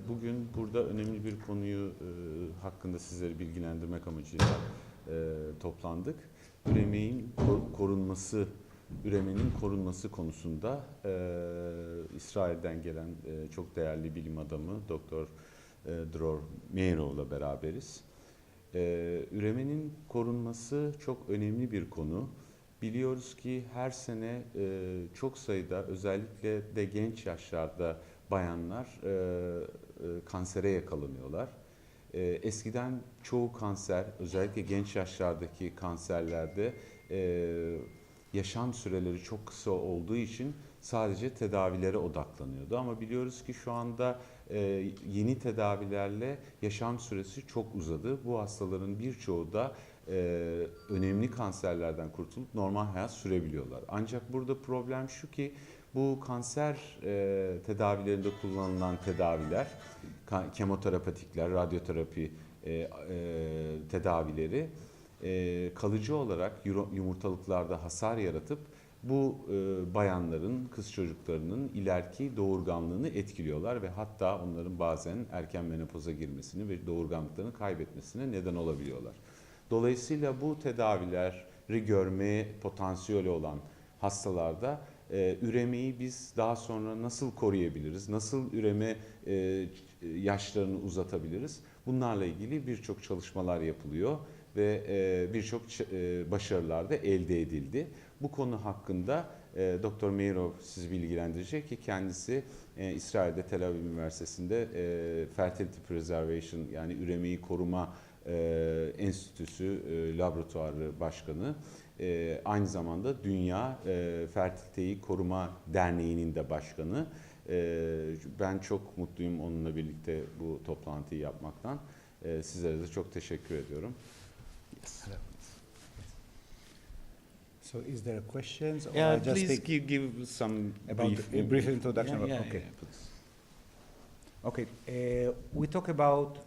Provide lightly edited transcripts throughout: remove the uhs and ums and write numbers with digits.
Bugün burada önemli bir konuyu hakkında sizleri bilgilendirmek amacıyla toplandık. Üremenin korunması konusunda İsrail'den gelen çok değerli bilim adamı Doktor Dror Meirow'la beraberiz. Üremenin korunması çok önemli bir konu. Biliyoruz ki her sene çok sayıda özellikle de genç yaşlarda bayanlar kansere yakalanıyorlar. Eskiden çoğu kanser, özellikle genç yaşlardaki kanserlerde yaşam süreleri çok kısa olduğu için sadece tedavilere odaklanıyordu. Ama biliyoruz ki şu anda yeni tedavilerle yaşam süresi çok uzadı. Bu hastaların birçoğu da önemli kanserlerden kurtulup normal hayat sürebiliyorlar. Ancak burada problem şu ki bu kanser tedavilerinde kullanılan tedaviler, kemoterapetikler, radyoterapi tedavileri kalıcı olarak yumurtalıklarda hasar yaratıp bu bayanların, kız çocuklarının ileriki doğurganlığını etkiliyorlar ve hatta onların bazen erken menopoza girmesini ve doğurganlıklarını kaybetmesine neden olabiliyorlar. Dolayısıyla bu tedavileri görmeye potansiyeli olan hastalarda üremeyi biz daha sonra nasıl koruyabiliriz, nasıl üreme yaşlarını uzatabiliriz? Bunlarla ilgili birçok çalışmalar yapılıyor ve birçok başarılar da elde edildi. Bu konu hakkında Dr. Meirow sizi bilgilendirecek ki kendisi İsrail'de Tel Aviv Üniversitesi'nde Fertility Preservation yani üremeyi koruma enstitüsü laboratuvarı başkanı. Aynı zamanda Dünya Fertiliteyi Koruma Derneği'nin de başkanı. Ben çok mutluyum onunla birlikte bu toplantıyı yapmaktan. Sizlere de çok teşekkür ediyorum. Yes. So, is there questions? Or Yeah, I just please give some brief introduction. Yeah, okay. please. Okay. We talk about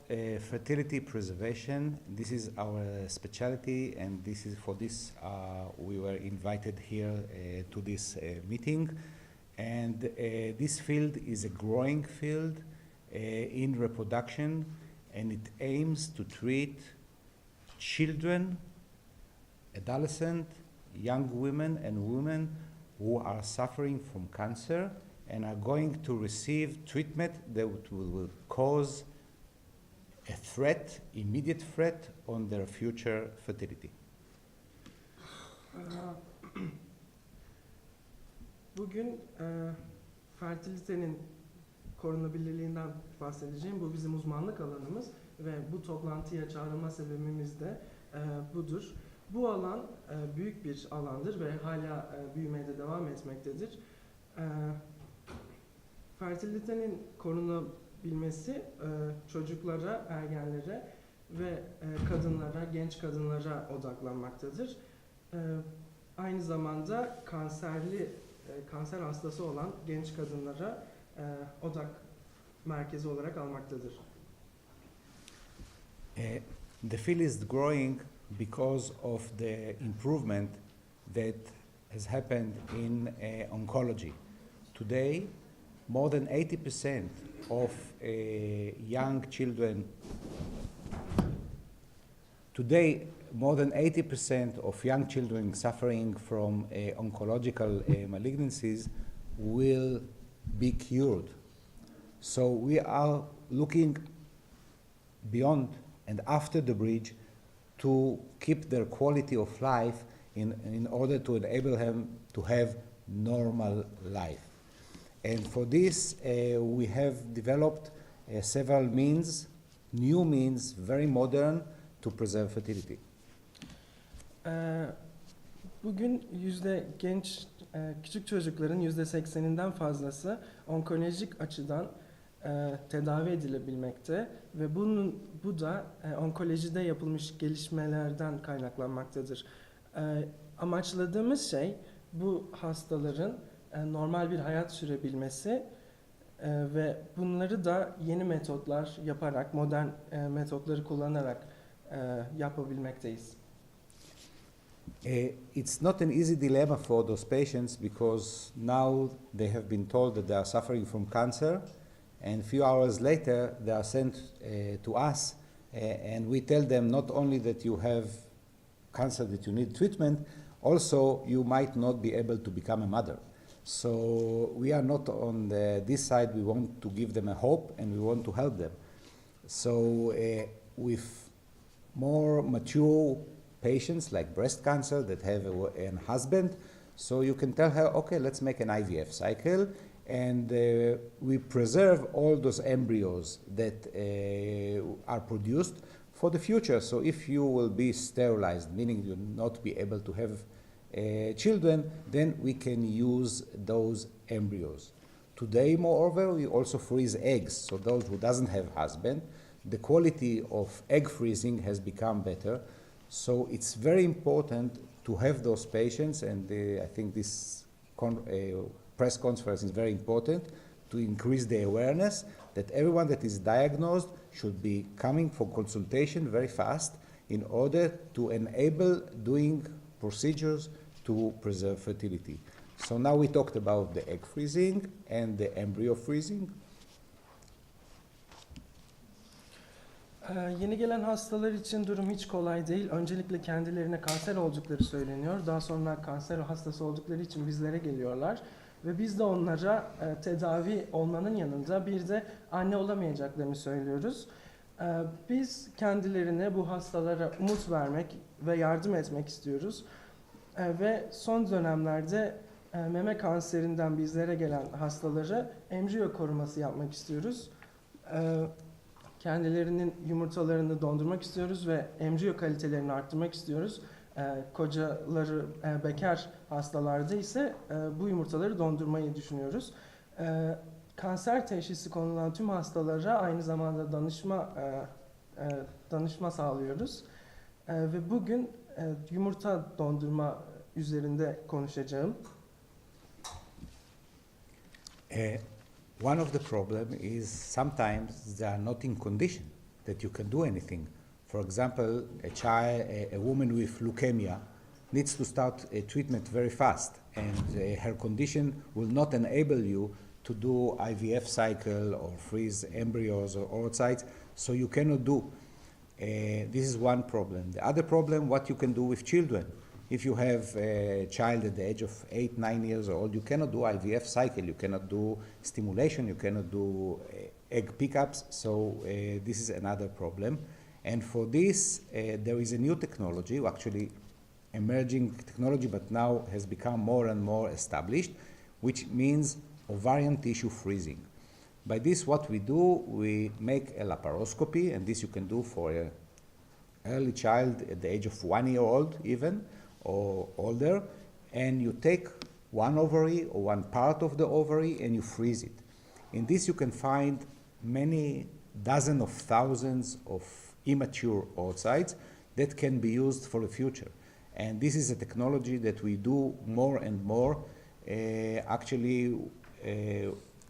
fertility preservation. This is our specialty, and this is for this we were invited here to this meeting. And this field is a growing field in reproduction, and it aims to treat children, adolescent, young women and women who are suffering from cancer and are going to receive treatment that will cause a threat, immediate threat on their future fertility. Bugün fertilitenin korunabilirliğinden bahsedeceğim. Bu bizim uzmanlık alanımız ve bu toplantıya çağrılma sebebimiz de budur. Bu alan büyük bir alandır ve hala büyümeye de devam etmektedir. Fertilitenin korunabilmesi çocuklara, ergenlere ve kadınlara, genç kadınlara odaklanmaktadır. Aynı zamanda kanser hastası olan genç kadınlara odak merkezi olarak almaktadır. The field is growing because of the improvement that has happened in oncology. Today, more than 80% of young children suffering from oncological malignancies will be cured. So we are looking beyond and after the bridge to keep their quality of life in order to enable them to have normal life. And for this, we have developed several means, new means, very modern, to preserve fertility. Bugün küçük çocukların %80'inden fazlası onkolojik açıdan tedavi edilebilmekte ve bu da onkolojide yapılmış gelişmelerden kaynaklanmaktadır. Amaçladığımız şey bu hastaların normal bir hayat sürebilmesi ve bunları da yeni metotlar yaparak, modern metotları kullanarak yapabilmekteyiz. It's not an easy dilemma for those patients because now they have been told that they are suffering from cancer and a few hours later they are sent to us, and we tell them not only that you have cancer, that you need treatment, also you might not be able to become a mother. So we are not on this side. We want to give them a hope and we want to help them. So with more mature patients like breast cancer that have a husband, so you can tell her, okay, let's make an IVF cycle, and we preserve all those embryos that are produced for the future. So if you will be sterilized, meaning you'll not be able to have children, then we can use those embryos. Today, moreover, we also freeze eggs. So those who doesn't have husband, the quality of egg freezing has become better. So it's very important to have those patients, and I think this press conference is very important to increase the awareness that everyone that is diagnosed should be coming for consultation very fast in order to enable doing procedures to preserve fertility. So now we talked about the egg freezing and the embryo freezing. Yeni gelen hastalar için durum hiç kolay değil. Öncelikle kendilerine kanser oldukları söyleniyor. Daha sonra kanser hastası oldukları için bizlere geliyorlar. Ve biz de onlara tedavi olmanın yanında bir de anne olamayacaklarını söylüyoruz. Biz kendilerine, bu hastalara umut vermek ve yardım etmek istiyoruz. Ve son dönemlerde meme kanserinden bizlere gelen hastalara embriyo koruması yapmak istiyoruz. Kendilerinin yumurtalarını dondurmak istiyoruz ve embriyo kalitelerini arttırmak istiyoruz. Kocaları bekar hastalarda ise bu yumurtaları dondurmayı düşünüyoruz. Kanser teşhisi konulan tüm hastalara aynı zamanda danışma sağlıyoruz. Ve bugün yumurta dondurma üzerinde konuşacağım. One of the problem is sometimes they are not in condition that you can do anything. For example, a woman with leukemia needs to start a treatment very fast, and her condition will not enable you to do IVF cycle or freeze embryos or oocytes, so you cannot do. This is one problem. The other problem, what you can do with children. If you have a child at the age of 8, 9 years old, you cannot do IVF cycle, you cannot do stimulation, you cannot do egg pickups, so this is another problem. And for this, there is a new technology, actually emerging technology, but now has become more and more established, which means ovarian tissue freezing. By this, what we do, we make a laparoscopy, and this you can do for an early child at the age of 1 year old even, or older, and you take one ovary or one part of the ovary and you freeze it. In this you can find many dozens of thousands of immature oocytes that can be used for the future. And this is a technology that we do more and more. Actually,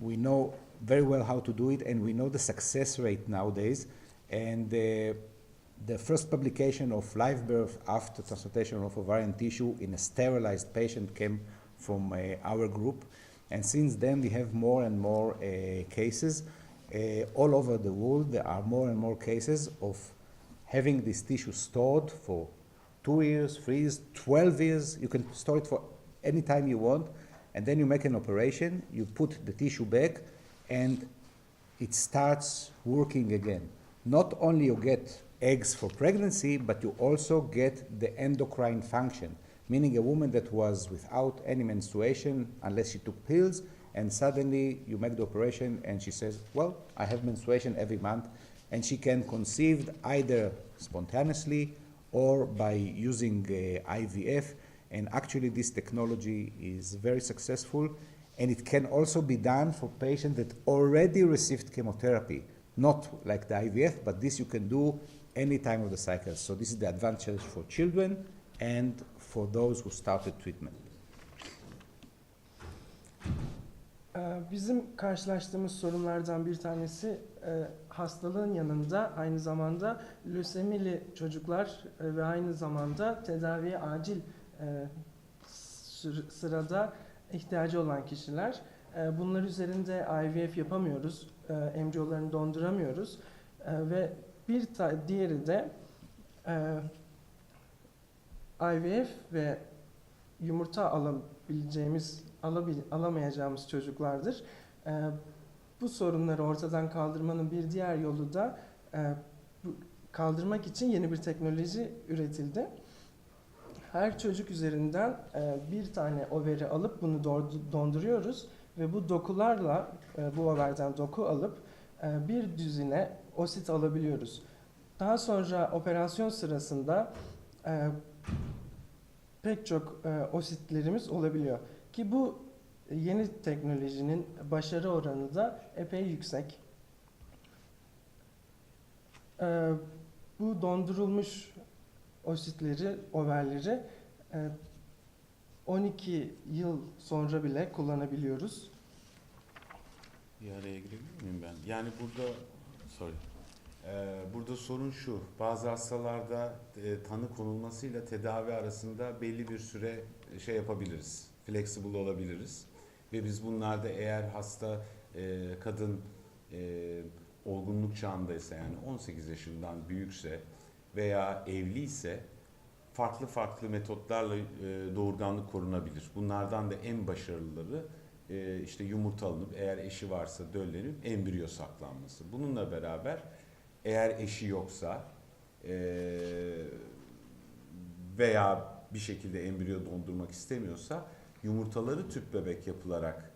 we know very well how to do it, and we know the success rate nowadays. And the first publication of live birth after transplantation of ovarian tissue in a sterilized patient came from our group. And since then we have more and more cases. All over the world there are more and more cases of having this tissue stored for 2 years, 3 years, 12 years. You can store it for any time you want, and then you make an operation, you put the tissue back, and it starts working again. Not only you get eggs for pregnancy, but you also get the endocrine function, meaning a woman that was without any menstruation unless she took pills, and suddenly you make the operation and she says, well, I have menstruation every month, and she can conceive either spontaneously or by using IVF. And actually this technology is very successful, and it can also be done for patients that already received chemotherapy, not like the IVF, but this you can do any time of the cycle. So this is the advantage for children and for those who started treatment. Bizim karşılaştığımız sorunlardan bir tanesi hastalığın yanında aynı zamanda lösemili çocuklar ve aynı zamanda tedaviye acil sırada ihtiyacı olan kişiler. Bunlar üzerinde IVF yapamıyoruz. embriyolarını donduramıyoruz. Ve diğeri de IVF ve yumurta alamayacağımız çocuklardır. Bu sorunları ortadan kaldırmanın bir diğer yolu da kaldırmak için yeni bir teknoloji üretildi. Her çocuk üzerinden bir tane overi alıp bunu donduruyoruz ve bu dokularla bu overden doku alıp bir düzine osit alabiliyoruz. Daha sonra operasyon sırasında pek çok ositlerimiz olabiliyor ki bu yeni teknolojinin başarı oranı da epey yüksek. Bu dondurulmuş ositleri, overleri 12 yıl sonra bile kullanabiliyoruz. Bir araya girebilir miyim ben? Yani burada sorun şu, bazı hastalarda tanı konulmasıyla tedavi arasında belli bir süre yapabiliriz, flexible olabiliriz. Ve biz bunlarda eğer hasta kadın olgunluk çağındaysa, yani 18 yaşından büyükse veya evliyse farklı metotlarla doğurganlık korunabilir. Bunlardan da en başarılıları işte yumurta alınıp eğer eşi varsa döllenip embriyo saklanması. Bununla beraber eğer eşi yoksa veya bir şekilde embriyo dondurmak istemiyorsa yumurtaları tüp bebek yapılarak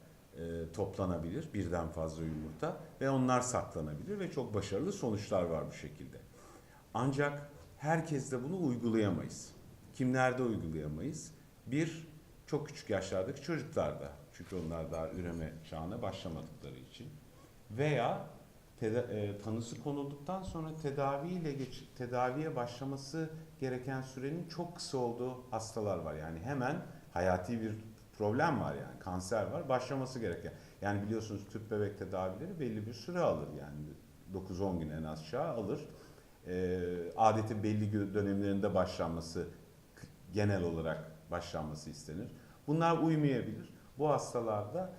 toplanabilir, birden fazla yumurta ve onlar saklanabilir ve çok başarılı sonuçlar var bu şekilde. Ancak herkes de bunu uygulayamayız. Kimlerde uygulayamayız? Bir, çok küçük yaşlardaki çocuklarda. Çünkü onlar daha üreme çağına başlamadıkları için. Veya tanısı konulduktan sonra tedaviye başlaması gereken sürenin çok kısa olduğu hastalar var. Yani hemen hayati bir problem var, yani kanser var, başlaması gereken. Yani biliyorsunuz tüp bebek tedavileri belli bir süre alır, yani 9-10 gün en aşağı alır. Adetin belli dönemlerinde başlanması, genel olarak başlanması istenir. Bunlar uymayabilir. Bu hastalarda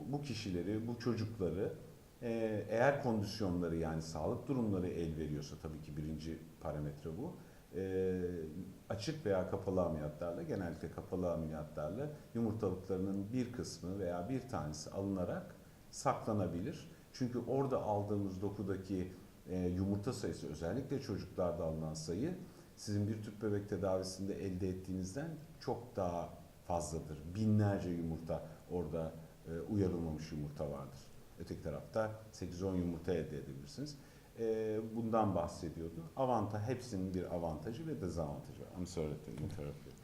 bu kişileri, bu çocukları eğer kondisyonları, yani sağlık durumları el veriyorsa, tabii ki birinci parametre bu. Açık veya kapalı ameliyatlarla, genellikle kapalı ameliyatlarla yumurtalıklarının bir kısmı veya bir tanesi alınarak saklanabilir. Çünkü orada aldığımız dokudaki yumurta sayısı, özellikle çocuklarda alınan sayı, sizin bir tüp bebek tedavisinde elde ettiğinizden çok daha fazladır. Binlerce yumurta orada, uyarılmamış yumurta vardır. Öteki tarafta 8-10 yumurta elde edebilirsiniz. Bundan bahsediyordu. Hepsinin bir avantajı ve dezavantajı var. I'm sorry to interrupt you.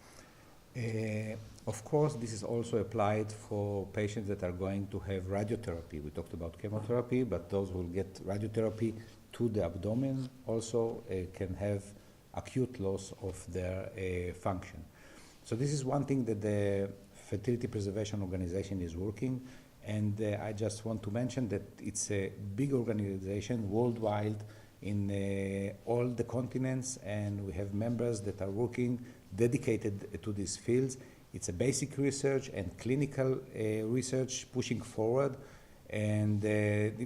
Of course, this is also applied for patients that are going to have radiotherapy. We talked about chemotherapy, but those who will get radiotherapy to the abdomen also can have acute loss of their function. So this is one thing that the Fertility Preservation Organization is working, and I just want to mention that it's a big organization worldwide in all the continents, and we have members that are working dedicated to these fields. It's a basic research and clinical research pushing forward, and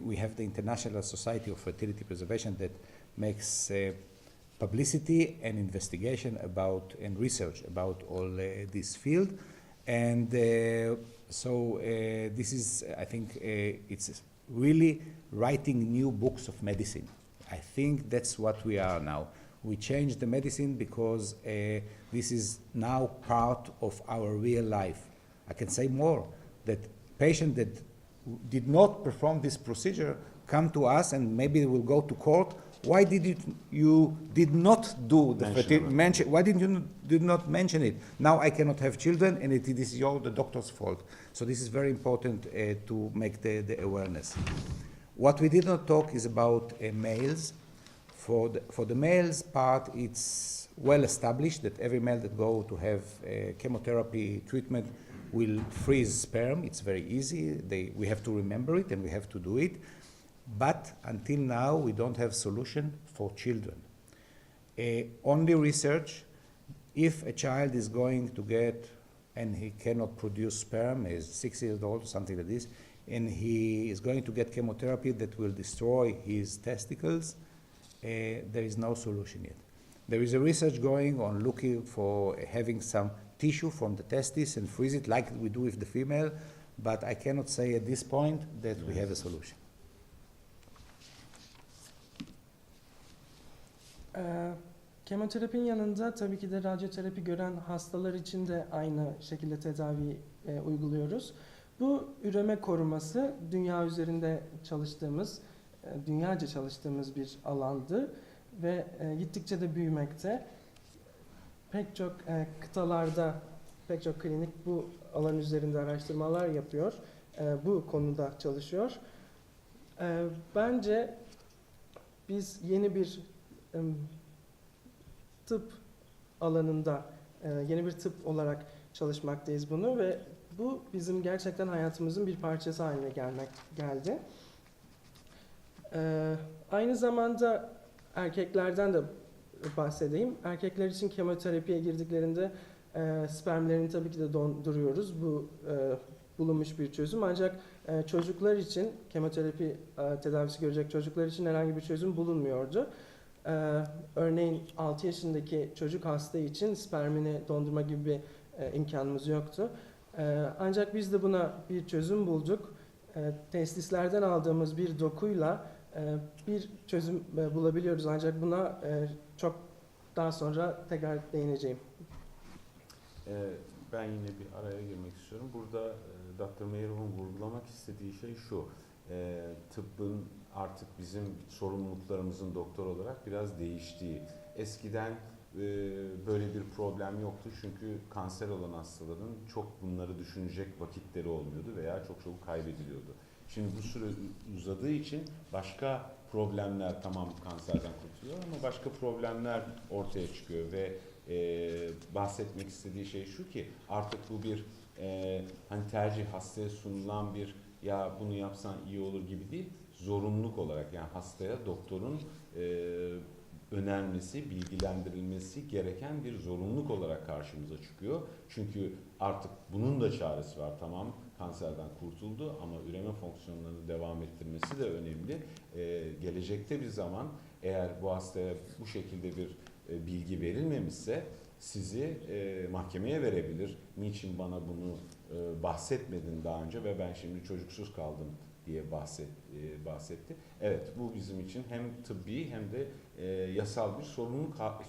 we have the International Society of Fertility Preservation that makes publicity and investigation about and research about all this field. And so this is, I think, it's really writing new books of medicine. I think that's what we are now. We changed the medicine because this is now part of our real life. I can say more, that patients that did not perform this procedure come to us and maybe they will go to court. Why did you did not do the why did you did not mention it? Now I cannot have children, and it is the doctor's fault. So this is very important to make the awareness. What we did not talk is about males. For the males part, it's well established that every male that go to have chemotherapy treatment will freeze sperm. It's very easy. We have to remember it and we have to do it. But until now, we don't have solution for children. Only research, if a child is going to get, and he cannot produce sperm, is 6 years old, something like this, and he is going to get chemotherapy that will destroy his testicles, there is no solution yet. There is a research going on looking for having some tissue from the testis and freeze it like we do with the female, but I cannot say at this point that we have a solution. Kemoterapinin yanında tabii ki de radyoterapi gören hastalar için de aynı şekilde tedavi uyguluyoruz. Bu üreme koruması dünya üzerinde çalıştığımız, dünyaca çalıştığımız bir alandı ve gittikçe de büyümekte. Pek çok kıtalarda, pek çok klinik bu alan üzerinde araştırmalar yapıyor, bu konuda çalışıyor. Bence biz yeni bir tıp alanında, yeni bir tıp olarak çalışmaktayız bunu ve bu bizim gerçekten hayatımızın bir parçası haline geldi. Aynı zamanda erkeklerden de bahsedeyim. Erkekler için kemoterapiye girdiklerinde spermlerini tabii ki de donduruyoruz. Bu bulunmuş bir çözüm. Ancak çocuklar için, kemoterapi tedavisi görecek çocuklar için herhangi bir çözüm bulunmuyordu. Örneğin 6 yaşındaki çocuk hasta için spermini dondurma gibi bir imkanımız yoktu. Ancak biz de buna bir çözüm bulduk. Testislerden aldığımız bir dokuyla bir çözüm bulabiliyoruz. Ancak buna çok daha sonra tekrar değineceğim. Ben yine bir araya girmek istiyorum. Burada Dr. Meyrow'un vurgulamak istediği şey şu. Tıbbın artık bizim sorumluluklarımızın doktor olarak biraz değiştiği. Eskiden böyle bir problem yoktu çünkü kanser olan hastaların çok bunları düşünecek vakitleri olmuyordu veya çok çabuk kaybediliyordu. Şimdi bu süre uzadığı için başka problemler, tamam kanserden kurtuluyor ama başka problemler ortaya çıkıyor ve bahsetmek istediği şey şu ki artık bu bir hani tercih, hastaya sunulan bir ya bunu yapsan iyi olur gibi değil, zorunluluk olarak yani hastaya doktorun önermesi, bilgilendirilmesi gereken bir zorunluluk olarak karşımıza çıkıyor. Çünkü artık bunun da çaresi var. Tamam kanserden kurtuldu ama üreme fonksiyonlarını devam ettirmesi de önemli. Gelecekte bir zaman eğer bu hastaya bu şekilde bir bilgi verilmemişse sizi mahkemeye verebilir. Niçin bana bunu bahsetmedin daha önce ve ben şimdi çocuksuz kaldım diye bahsetti. Evet, bu bizim için hem tıbbi hem de yasal bir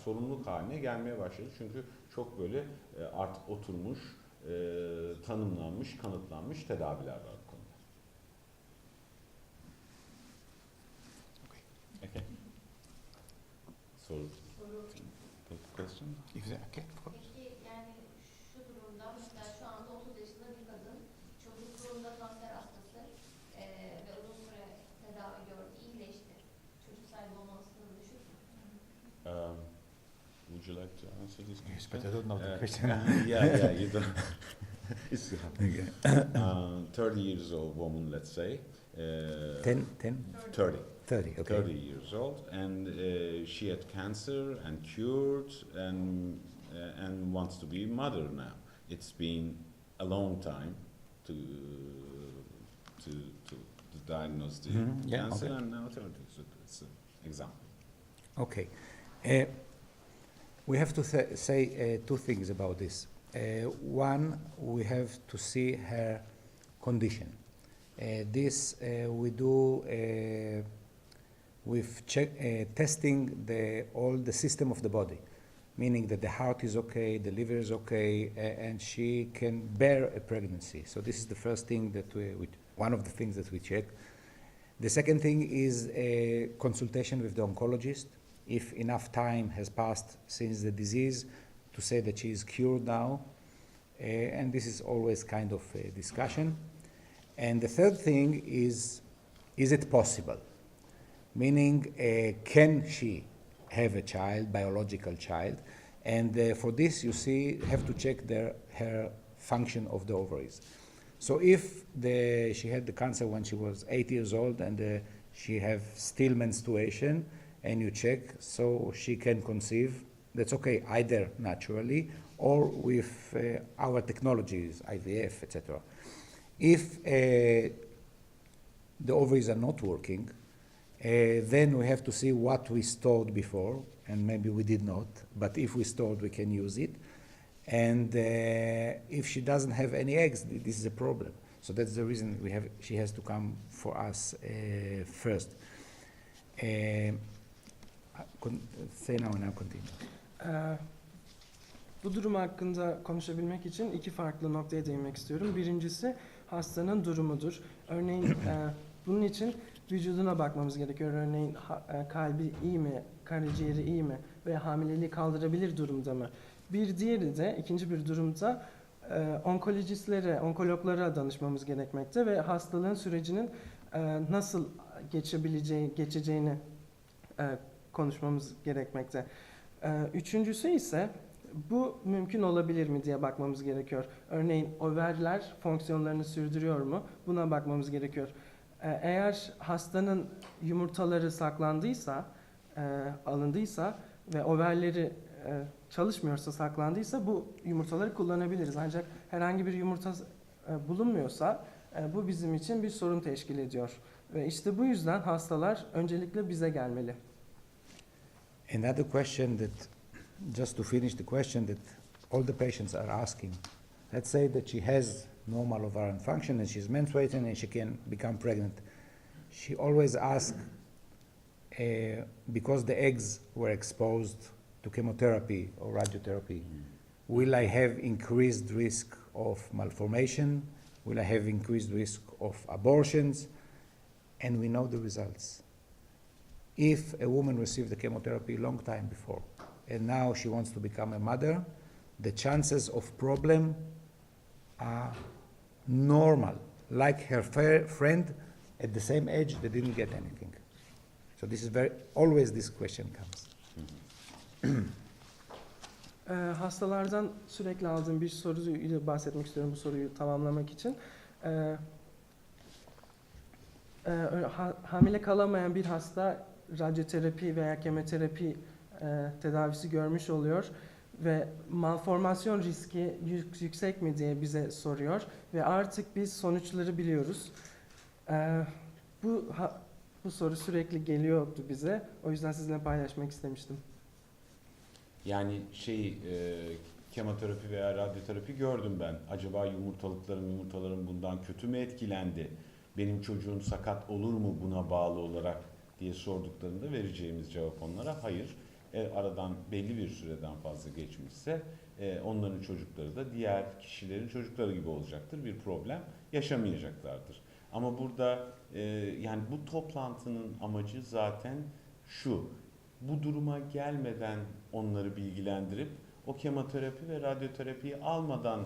sorumluluk haline gelmeye başladı. Çünkü çok böyle artık oturmuş, tanımlanmış, kanıtlanmış tedaviler var bu konuda. Okay. Soru. Question? Okay. Peki yani şu durumda mesela şu anda 30 yaşında bir kadın çocukluğunda kanser hastası ve uzun süre tedavi gördü, iyileşti. Çocuk sahibi olma olasılığı düşük mü? Would you like to answer this question? Yes, but I don't know the question. yeah, you don't. 30 years old woman, let's say. 10? 30. 30, okay. 30 years old, and she had cancer and cured, and wants to be a mother now. It's been a long time to diagnose the cancer, okay. and now 30. So it's an example. Okay. We have to say two things about this. One, we have to see her condition. This we do with testing all the system of the body, meaning that the heart is okay, the liver is okay, and she can bear a pregnancy. So this is the first thing that one of the things that we check. The second thing is a consultation with the oncologist. If enough time has passed since the disease to say that she is cured now, and this is always kind of a discussion. And the third thing is it possible? Meaning, can she have a child, biological child? And for this, you have to check her function of the ovaries. So if she had the cancer when she was 8 years old and she have still menstruation, and you check so she can conceive, that's okay, either naturally or with our technologies, IVF, etc. If the ovaries are not working, then we have to see what we stored before, and maybe we did not, but if we stored, we can use it. And if she doesn't have any eggs, this is a problem. So that's the reason she has to come for us first. Say now and I'll continue. Bu durum hakkında konuşabilmek için iki farklı noktaya değinmek istiyorum. Birincisi hastanın durumudur. Örneğin bunun için vücuduna bakmamız gerekiyor. Örneğin kalbi iyi mi, karaciğeri iyi mi veya hamileliği kaldırabilir durumda mı? Bir diğeri de ikinci bir durumda onkologlara danışmamız gerekmekte ve hastalığın sürecinin nasıl geçeceğini konuşmamız gerekmekte. Üçüncüsü ise bu mümkün olabilir mi diye bakmamız gerekiyor. Örneğin overler fonksiyonlarını sürdürüyor mu? Buna bakmamız gerekiyor. Eğer hastanın yumurtaları saklandıysa, alındıysa ve overleri çalışmıyorsa, saklandıysa bu yumurtaları kullanabiliriz. Ancak herhangi bir yumurta bulunmuyorsa bu bizim için bir sorun teşkil ediyor. Ve işte bu yüzden hastalar öncelikle bize gelmeli. Another question that, just to finish the question that all the patients are asking, let's say that she has normal ovarian function and she's menstruating and she can become pregnant. She always asks, because the eggs were exposed to chemotherapy or radiotherapy, will I have increased risk of malformation? Will I have increased risk of abortions? And we know the results. If a woman received the chemotherapy a long time before, and now she wants to become a mother, the chances of problem are normal, like her friend at the same age that didn't get anything. So this is always this question comes. Hastalardan sürekli aldığım bir soruyla bahsetmek istiyorum bu soruyu tamamlamak için. Hamile kalamayan bir hasta radyoterapi veya kemoterapi tedavisi görmüş oluyor ve malformasyon riski yüksek mi diye bize soruyor ve artık biz sonuçları biliyoruz. Bu soru sürekli geliyordu bize. O yüzden sizinle paylaşmak istemiştim. Yani kemoterapi veya radyoterapi gördüm ben. Acaba yumurtalarım bundan kötü mü etkilendi? Benim çocuğum sakat olur mu buna bağlı olarak diye sorduklarında vereceğimiz cevap onlara hayır. Aradan belli bir süreden fazla geçmişse onların çocukları da diğer kişilerin çocukları gibi olacaktır. Bir problem yaşamayacaklardır. Ama burada yani bu toplantının amacı zaten şu. Bu duruma gelmeden onları bilgilendirip o kemoterapi ve radyoterapiyi almadan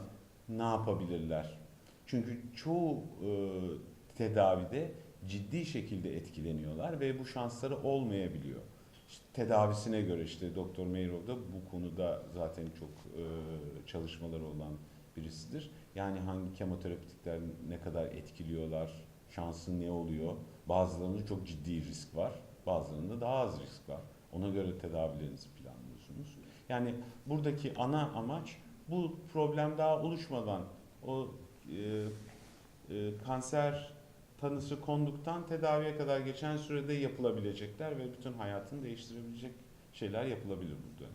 ne yapabilirler? Çünkü çoğu tedavide ciddi şekilde etkileniyorlar ve bu şansları olmayabiliyor. İşte tedavisine göre Doktor Meirow da bu konuda zaten çok çalışmaları olan birisidir. Yani hangi kemoterapitikler ne kadar etkiliyorlar, şansın ne oluyor? Bazılarında çok ciddi risk var, bazılarında daha az risk var. Ona göre tedavilerinizi planlıyorsunuz. Yani buradaki ana amaç bu problem daha oluşmadan o kanser tanısı konduktan tedaviye kadar geçen sürede yapılabilecekler ve bütün hayatını değiştirebilecek şeyler yapılabilir bu dönem.